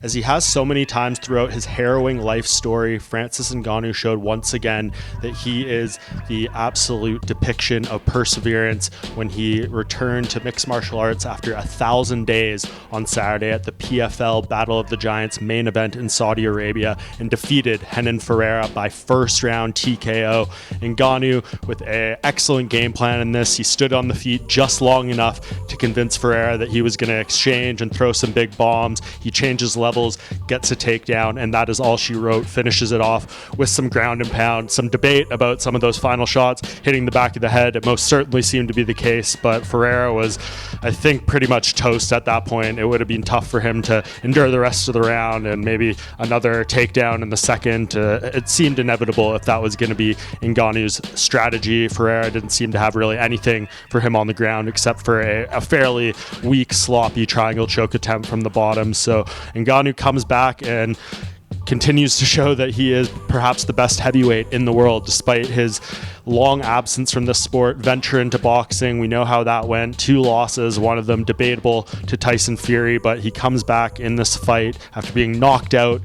As he has so many times throughout his harrowing life story, Francis Ngannou showed once again that he is the absolute depiction of perseverance when he returned to mixed martial arts after 1,000 days on Saturday at the PFL Battle of the Giants main event in Saudi Arabia and defeated Renan Ferreira by first round TKO. Ngannou, with an excellent game plan in this, he stood on the feet just long enough to convince Ferreira that he was going to exchange and throw some big bombs. He changes levels, gets a takedown, and that is all she wrote. Finishes it off with some ground and pound. Some debate about some of those final shots hitting the back of the head. It most certainly seemed to be the case, but Ferreira was, I think, pretty much toast at that point. It would have been tough for him to endure the rest of the round and maybe another takedown in the second. It seemed inevitable if that was going to be Ngannou's strategy. Ferreira didn't seem to have really anything for him on the ground except for a fairly weak, sloppy triangle choke attempt from the bottom. So Ngannou comes back and continues to show that he is perhaps the best heavyweight in the world, despite his long absence from the sport, venture into boxing. We know how that went. 2 losses, one of them debatable to Tyson Fury, but he comes back in this fight after being knocked out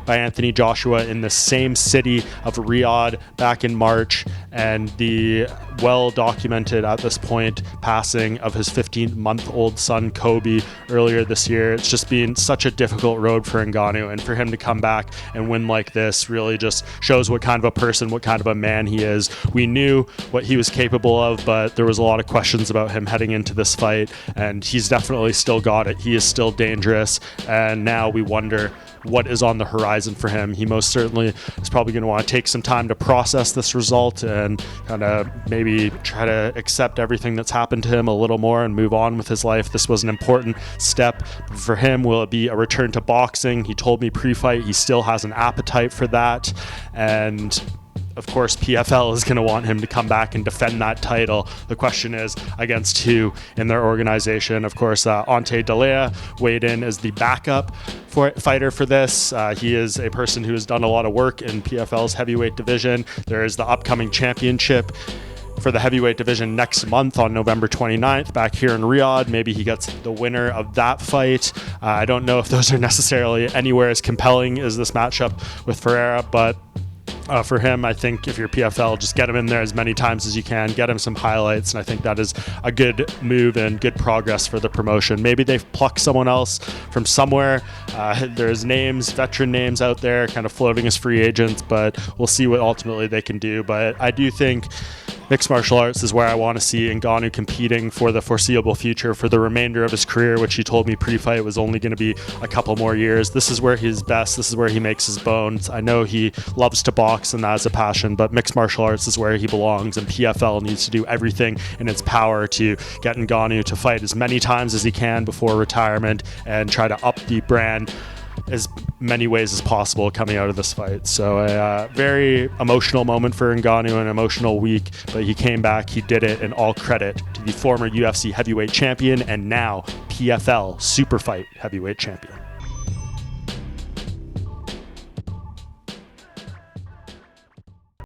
by Anthony Joshua in the same city of Riyadh back in March, and the well-documented at this point passing of his 15-month-old son Kobe earlier this year. It's just been such a difficult road for Ngannou, and for him to come back and win like this really just shows what kind of a person, what kind of a man he is. We knew what he was capable of, but there was a lot of questions about him heading into this fight, and he's definitely still got it. He is still dangerous, and now we wonder what is on the horizon for him. He most certainly is probably going to want to take some time to process this result and kind of maybe try to accept everything that's happened to him a little more and move on with his life. This was an important step for him. Will it be a return to boxing? He told me pre-fight he still has an appetite for that, and of course, PFL is going to want him to come back and defend that title. The question is against who in their organization. Of course, Ante Delea weighed in as the backup fighter for this. He is a person who has done a lot of work in PFL's heavyweight division. There is the upcoming championship for the heavyweight division next month on November 29th back here in Riyadh. Maybe he gets the winner of that fight. I don't know if those are necessarily anywhere as compelling as this matchup with Ferreira, but for him, I think if you're PFL, just get him in there as many times as you can, get him some highlights, and I think that is a good move and good progress for the promotion. Maybe they've plucked someone else from somewhere. There's names, veteran names out there kind of floating as free agents, but we'll see what ultimately they can do. But I do think mixed martial arts is where I want to see Ngannou competing for the foreseeable future, for the remainder of his career, which he told me pre-fight was only going to be a couple more years. This is where he's best. This is where he makes his bones. I know he loves to box and that is a passion, but mixed martial arts is where he belongs, and PFL needs to do everything in its power to get Ngannou to fight as many times as he can before retirement and try to up the brand as many ways as possible coming out of this fight. So a very emotional moment for Ngannou, an emotional week, but he came back, he did it, and all credit to the former UFC heavyweight champion and now PFL super fight heavyweight champion.